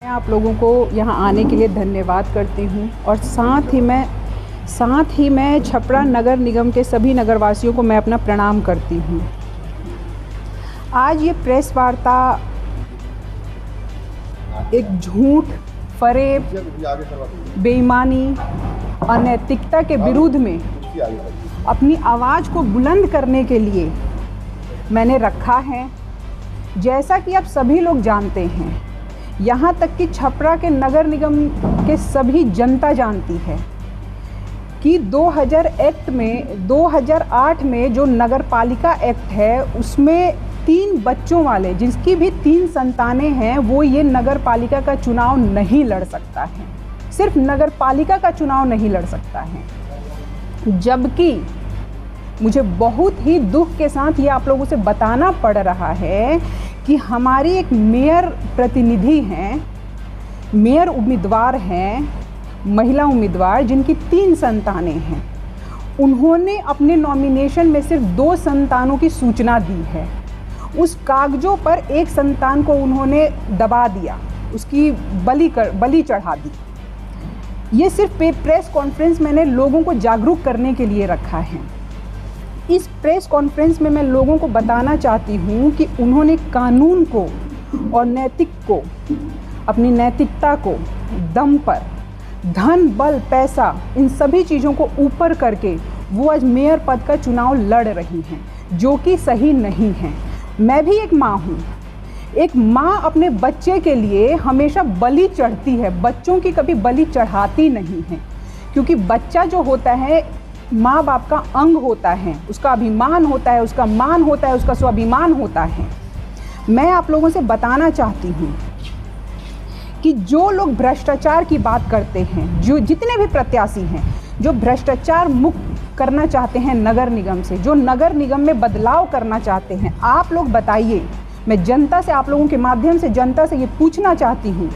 मैं आप लोगों को यहाँ आने के लिए धन्यवाद करती हूँ और साथ ही मैं छपरा नगर निगम के सभी नगरवासियों को मैं अपना प्रणाम करती हूँ। आज ये प्रेस वार्ता एक झूठ, फरेब, बेईमानी, अनैतिकता के विरुद्ध में अपनी आवाज़ को बुलंद करने के लिए मैंने रखा है। जैसा कि आप सभी लोग जानते हैं, यहाँ तक कि छपरा के नगर निगम के सभी जनता जानती है कि 2008 में जो नगर पालिका एक्ट है उसमें 3 बच्चों वाले जिसकी भी 3 संतानें हैं वो ये नगर पालिका का चुनाव नहीं लड़ सकता है। सिर्फ नगर पालिका का चुनाव नहीं लड़ सकता है। जबकि मुझे बहुत ही दुख के साथ ये आप लोगों से बताना पड़ रहा है कि हमारी एक मेयर प्रतिनिधि हैं, मेयर उम्मीदवार हैं, महिला उम्मीदवार जिनकी 3 संतानें हैं, उन्होंने अपने नॉमिनेशन में सिर्फ 2 संतानों की सूचना दी है। उस कागजों पर एक संतान को उन्होंने दबा दिया, उसकी बलि चढ़ा दी। ये सिर्फ प्रेस कॉन्फ्रेंस मैंने लोगों को जागरूक करने के लिए रखा है। इस प्रेस कॉन्फ्रेंस में मैं लोगों को बताना चाहती हूँ कि उन्होंने कानून को और नैतिक को, अपनी नैतिकता को दम पर धन, बल, पैसा, इन सभी चीज़ों को ऊपर करके वो आज मेयर पद का चुनाव लड़ रही हैं, जो कि सही नहीं है। मैं भी एक माँ हूँ। एक माँ अपने बच्चे के लिए हमेशा बलि चढ़ती है, बच्चों की कभी बलि चढ़ाती नहीं है, क्योंकि बच्चा जो होता है माँ बाप का अंग होता है, उसका अभिमान होता है, उसका मान होता है, उसका स्वाभिमान होता है। मैं आप लोगों से बताना चाहती हूँ कि जो लोग भ्रष्टाचार की बात करते हैं, जो जितने भी प्रत्याशी हैं जो भ्रष्टाचार मुक्त करना चाहते हैं नगर निगम से, जो नगर निगम में बदलाव करना चाहते हैं, आप लोग बताइए। मैं जनता से, आप लोगों के माध्यम से जनता से ये पूछना चाहती हूँ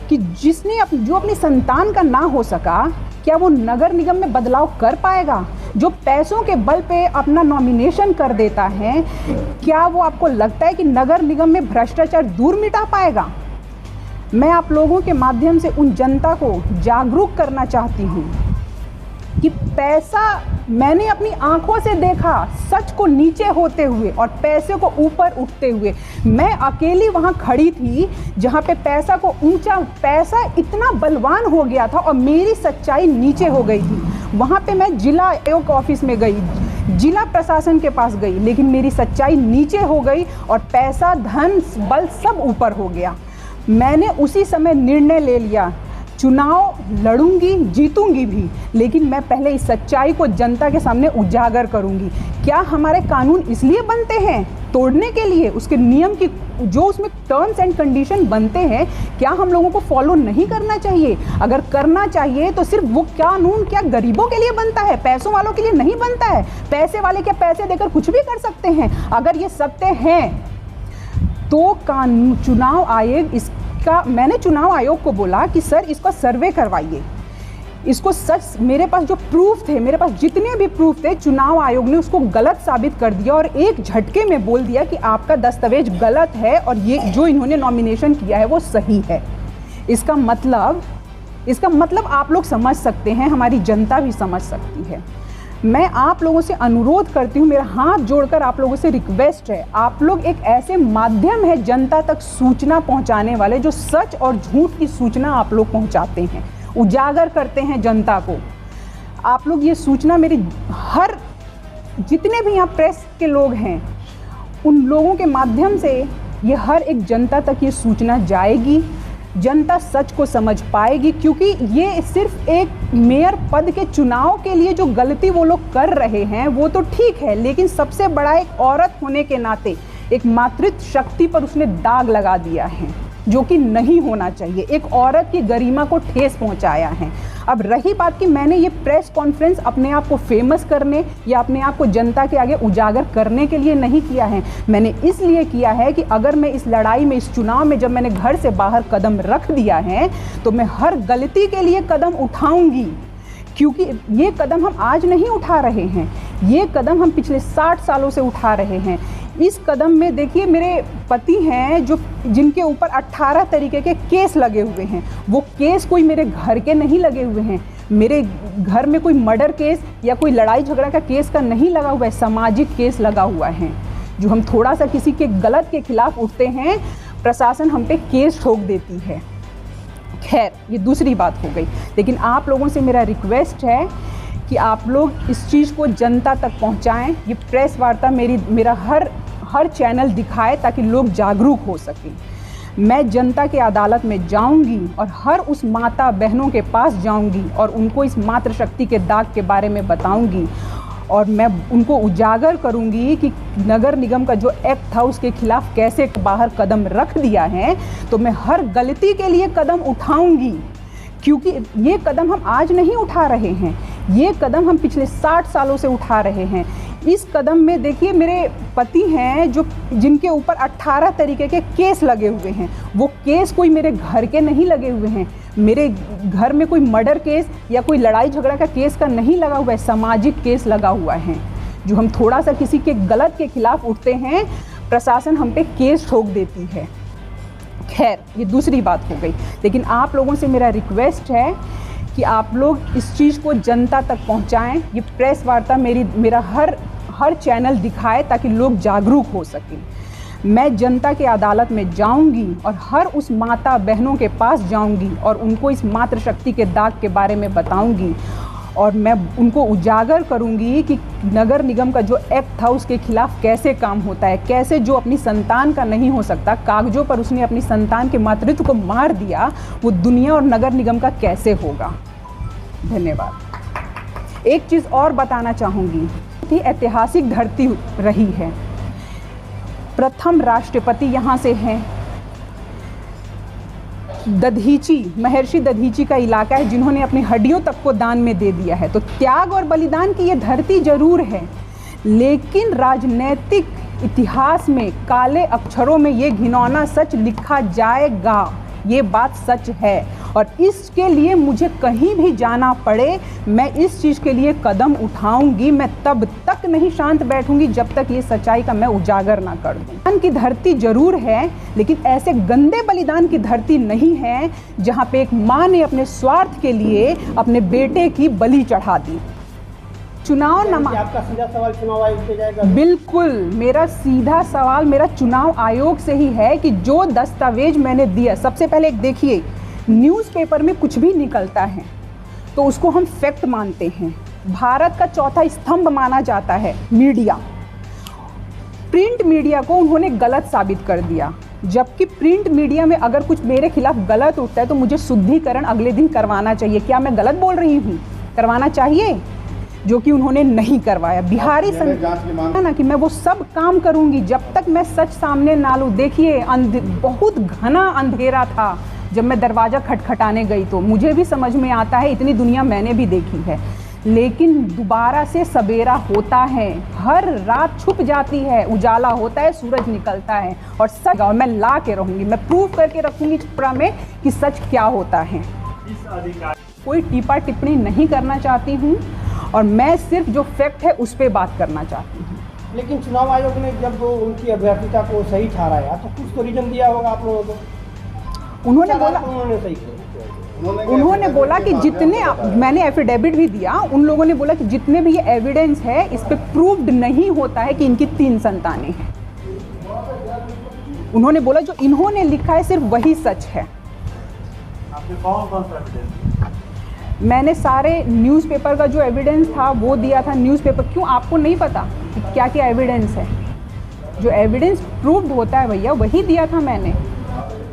कि जो अपनी संतान का ना हो सका, क्या वो नगर निगम में बदलाव कर पाएगा? जो पैसों के बल पे अपना नॉमिनेशन कर देता है, क्या वो आपको लगता है कि नगर निगम में भ्रष्टाचार दूर मिटा पाएगा? मैं आप लोगों के माध्यम से उन जनता को जागरूक करना चाहती हूँ कि पैसा मैंने अपनी आंखों से देखा, सच को नीचे होते हुए और पैसे को ऊपर उठते हुए। मैं अकेली वहाँ खड़ी थी जहाँ पे पैसा को पैसा इतना बलवान हो गया था और मेरी सच्चाई नीचे हो गई थी। वहाँ पे मैं जिला आयोग ऑफिस में गई, जिला प्रशासन के पास गई, लेकिन मेरी सच्चाई नीचे हो गई और पैसा, धन, बल सब ऊपर हो गया। मैंने उसी समय निर्णय ले लिया, चुनाव लड़ूंगी, जीतूंगी भी, लेकिन मैं पहले इस सच्चाई को जनता के सामने उजागर करूंगी। क्या हमारे कानून इसलिए बनते हैं तोड़ने के लिए? उसके नियम की जो उसमें टर्म्स एंड कंडीशन बनते हैं, क्या हम लोगों को फॉलो नहीं करना चाहिए? अगर करना चाहिए तो सिर्फ वो कानून क्या गरीबों के लिए बनता है, पैसों वालों के लिए नहीं बनता है? पैसे वाले क्या पैसे देकर कुछ भी कर सकते हैं? अगर ये सत्य है तो चुनाव आयोग मैंने चुनाव आयोग को बोला कि सर इसका सर्वे करवाइए, इसको सच, मेरे पास जो प्रूफ थे, मेरे पास जितने भी प्रूफ थे, चुनाव आयोग ने उसको गलत साबित कर दिया और एक झटके में बोल दिया कि आपका दस्तावेज गलत है और ये जो इन्होंने नॉमिनेशन किया है वो सही है। इसका मतलब आप लोग समझ सकते हैं, हमारी जनता भी समझ सकती है। मैं आप लोगों से अनुरोध करती हूँ, मेरा हाथ जोड़कर आप लोगों से रिक्वेस्ट है, आप लोग एक ऐसे माध्यम है जनता तक सूचना पहुँचाने वाले, जो सच और झूठ की सूचना आप लोग पहुँचाते हैं, उजागर करते हैं जनता को। आप लोग ये सूचना मेरी जितने भी यहाँ प्रेस के लोग हैं उन लोगों के माध्यम से ये हर एक जनता तक ये सूचना जाएगी, जनता सच को समझ पाएगी। क्योंकि ये सिर्फ एक मेयर पद के चुनाव के लिए जो गलती वो लोग कर रहे हैं वो तो ठीक है, लेकिन सबसे बड़ा एक औरत होने के नाते एक मातृत्व शक्ति पर उसने दाग लगा दिया है, जो कि नहीं होना चाहिए। एक औरत की गरिमा को ठेस पहुंचाया है। अब रही बात कि मैंने ये प्रेस कॉन्फ्रेंस अपने आप को फेमस करने या अपने आप को जनता के आगे उजागर करने के लिए नहीं किया है। मैंने इसलिए किया है कि अगर मैं इस लड़ाई में, इस चुनाव में जब मैंने घर से बाहर कदम रख दिया है तो मैं हर गलती के लिए कदम उठाऊंगी, क्योंकि ये कदम हम आज नहीं उठा रहे हैं, ये कदम हम पिछले 60 सालों से उठा रहे हैं। इस कदम में देखिए मेरे पति हैं जो जिनके ऊपर 18 तरीके के केस लगे हुए हैं। वो केस कोई मेरे घर के नहीं लगे हुए हैं, मेरे घर में कोई मर्डर केस या कोई लड़ाई झगड़ा का केस का नहीं लगा हुआ है, सामाजिक केस लगा हुआ है। जो हम थोड़ा सा किसी के गलत के खिलाफ उठते हैं, प्रशासन हम पे केस ठोक देती है। खैर, ये दूसरी बात हो गई। लेकिन आप लोगों से मेरा रिक्वेस्ट है कि आप लोग इस चीज़ को जनता तक पहुंचाएं। ये प्रेस वार्ता मेरा हर चैनल दिखाए ताकि लोग जागरूक हो सकें। मैं जनता के अदालत में जाऊंगी और हर उस माता बहनों के पास जाऊंगी और उनको इस मातृशक्ति के दाग के बारे में बताऊंगी और मैं उनको उजागर करूंगी कि नगर निगम का जो एक्ट था उसके खिलाफ कैसे बाहर कदम रख दिया है। तो मैं हर गलती के लिए कदम उठाऊंगी, क्योंकि ये कदम हम आज नहीं उठा रहे हैं, ये कदम हम पिछले 60 सालों से उठा रहे हैं। इस कदम में देखिए मेरे पति हैं जो जिनके ऊपर 18 तरीके के केस लगे हुए हैं। वो केस कोई मेरे घर के नहीं लगे हुए हैं, मेरे घर में कोई मर्डर केस या कोई लड़ाई झगड़ा का केस का नहीं लगा हुआ है, सामाजिक केस लगा हुआ है। जो हम थोड़ा सा किसी के गलत के खिलाफ उठते हैं, प्रशासन हम पे केस ठोक देती है। खैर, ये दूसरी बात हो गई। लेकिन आप लोगों से मेरा रिक्वेस्ट है कि आप लोग इस चीज़ को जनता तक पहुंचाएं। ये प्रेस वार्ता मेरा हर चैनल दिखाए ताकि लोग जागरूक हो सकें। मैं जनता के अदालत में जाऊंगी और हर उस माता बहनों के पास जाऊंगी और उनको इस मातृशक्ति के दाग के बारे में बताऊंगी और मैं उनको उजागर करूंगी कि नगर निगम का जो एक्ट था उसके खिलाफ कैसे काम होता है, कैसे जो अपनी संतान का नहीं हो सकता, कागजों पर उसने अपनी संतान के मातृत्व को मार दिया, वो दुनिया और नगर निगम का कैसे होगा। धन्यवाद। एक चीज़ और बताना चाहूँगी कि ऐतिहासिक धरती रही है। प्रथम राष्ट्रपति यहाँ से हैं। दधीची, महर्षि दधीची का इलाका है जिन्होंने अपनी हड्डियों तक को दान में दे दिया है। तो त्याग और बलिदान की ये धरती जरूर है, लेकिन राजनैतिक इतिहास में काले अक्षरों में ये घिनौना सच लिखा जाएगा। ये बात सच है और इसके लिए मुझे कहीं भी जाना पड़े, मैं इस चीज़ के लिए कदम उठाऊंगी। मैं तब तक नहीं शांत बैठूंगी जब तक ये सच्चाई का मैं उजागर ना कर दूं। बलिदान की धरती जरूर है, लेकिन ऐसे गंदे बलिदान की धरती नहीं है जहां पे एक माँ ने अपने स्वार्थ के लिए अपने बेटे की बलि चढ़ा दी। चुनाव आपका सीधा सवाल चुनाव आयोग से जाएगा? बिल्कुल, मेरा सीधा सवाल मेरा चुनाव आयोग से ही है कि जो दस्तावेज मैंने दिया, सबसे पहले एक देखिए, न्यूज़पेपर में कुछ भी निकलता है तो उसको हम फैक्ट मानते हैं। भारत का चौथा स्तंभ माना जाता है मीडिया। प्रिंट मीडिया को उन्होंने गलत साबित कर दिया, जबकि प्रिंट मीडिया में अगर कुछ मेरे खिलाफ गलत उठता है तो मुझे शुद्धिकरण अगले दिन करवाना चाहिए। क्या मैं गलत बोल रही हूँ? करवाना चाहिए, जो कि उन्होंने नहीं करवाया। बिहारी संगठन ना कि मैं वो सब काम करूंगी जब तक मैं सच सामने ना लूं। देखिए, बहुत घना अंधेरा था जब मैं दरवाज़ा खटखटाने गई, तो मुझे भी समझ में आता है, इतनी दुनिया मैंने भी देखी है, लेकिन दोबारा से सवेरा होता है। हर रात छुप जाती है, उजाला होता है, सूरज निकलता है और सच और मैं ला के रहूँगी, मैं प्रूव करके रखूँगी चित्रा में कि सच क्या होता है। कोई टीपा टिप्पणी नहीं करना चाहती हूँ और मैं सिर्फ जो फैक्ट है उस पर बात करना चाहती हूँ। लेकिन चुनाव आयोग ने जब उनकी अभ्यर्थिता को सही ठहराया तो कुछ तो रीजन दिया होगा आप लोगों को? उन्होंने बोला कि जितने, मैंने एफिडेविट भी दिया, उन लोगों ने बोला कि जितने भी ये एविडेंस है इस पे प्रूव्ड नहीं होता है कि इनकी 3 संतानें हैं। उन्होंने बोला जो इन्होंने लिखा है सिर्फ वही सच है। आपने कौन सा एविडेंस? मैंने सारे न्यूज़पेपर का जो एविडेंस था वो दिया था। न्यूज़पेपर, क्यों आपको नहीं पता कि क्या क्या एविडेंस है? जो एविडेंस प्रूव्ड होता है भैया वही दिया था मैंने।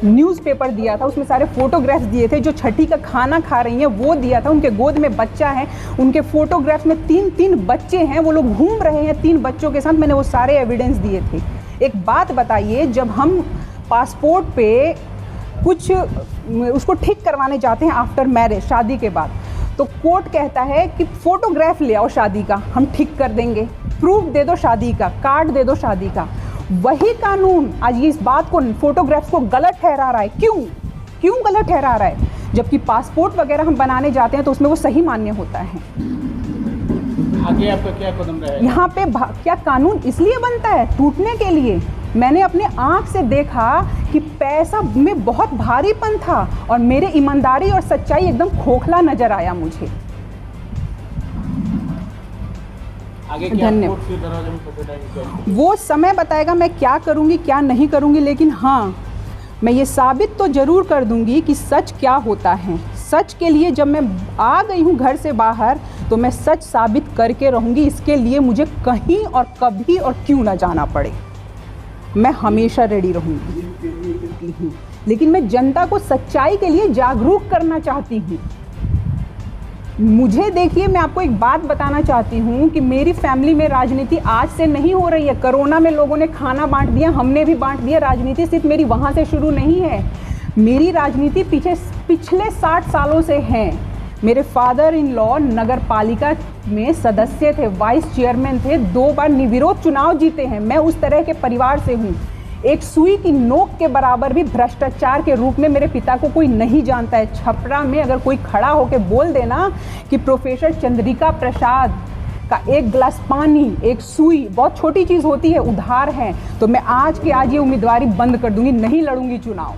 न्यूज़पेपर दिया था, उसमें सारे फोटोग्राफ्स दिए थे। जो छठी का खाना खा रही हैं वो दिया था, उनके गोद में बच्चा है, उनके फोटोग्राफ्स में 3-3 बच्चे हैं, वो लोग घूम रहे हैं 3 बच्चों के साथ। मैंने वो सारे एविडेंस दिए थे। एक बात बताइए, जब हम पासपोर्ट पे कुछ उसको ठीक करवाने जाते हैं आफ्टर मैरिज, शादी के बाद, तो कोर्ट कहता है कि फ़ोटोग्राफ ले आओ शादी का, हम ठीक कर देंगे, प्रूफ दे दो शादी का, कार्ड दे दो शादी का। वही कानून आज ये इस बात को, फोटोग्राफ्स को गलत ठहरा रहा है। क्यों गलत ठहरा रहा है? जबकि पासपोर्ट वगैरह हम बनाने जाते हैं तो उसमें वो सही मान्य होता है। आगे आपका क्या कदम रहेगा? यहाँ पे क्या कानून इसलिए बनता है टूटने के लिए? मैंने अपने आँख से देखा कि पैसा में बहुत भारीपन था और मेरे ईमानदारी और सच्चाई एकदम खोखला नजर आया मुझे। आगे क्या धन्यवाद। कोर्ट के दरवाजे में पकड़ाएंगे? वो समय बताएगा मैं क्या करूँगी क्या नहीं करूँगी, लेकिन हाँ मैं ये साबित तो ज़रूर कर दूँगी कि सच क्या होता है। सच के लिए जब मैं आ गई हूँ घर से बाहर तो मैं सच साबित करके रहूँगी। इसके लिए मुझे कहीं और कभी और क्यों ना जाना पड़े, मैं हमेशा रेडी रहूँगी। लेकिन मैं जनता को सच्चाई के लिए जागरूक करना चाहती हूँ। मुझे देखिए, मैं आपको एक बात बताना चाहती हूँ कि मेरी फैमिली में राजनीति आज से नहीं हो रही है। कोरोना में लोगों ने खाना बांट दिया, हमने भी बांट दिया। राजनीति सिर्फ मेरी वहाँ से शुरू नहीं है, मेरी राजनीति पिछले 60 सालों से है। मेरे फादर इन लॉ नगर पालिका में सदस्य थे, वाइस चेयरमैन थे, 2 बार निर्विरोध चुनाव जीते हैं। मैं उस तरह के परिवार से हूँ। एक सुई की नोक के बराबर भी भ्रष्टाचार के रूप में मेरे पिता को कोई नहीं जानता है। छपरा में अगर कोई खड़ा होकर बोल देना कि प्रोफेसर चंद्रिका प्रसाद का एक गिलास पानी, एक सुई बहुत छोटी चीज़ होती है, उधार है, तो मैं आज के आज ये उम्मीदवारी बंद कर दूंगी, नहीं लड़ूंगी चुनाव।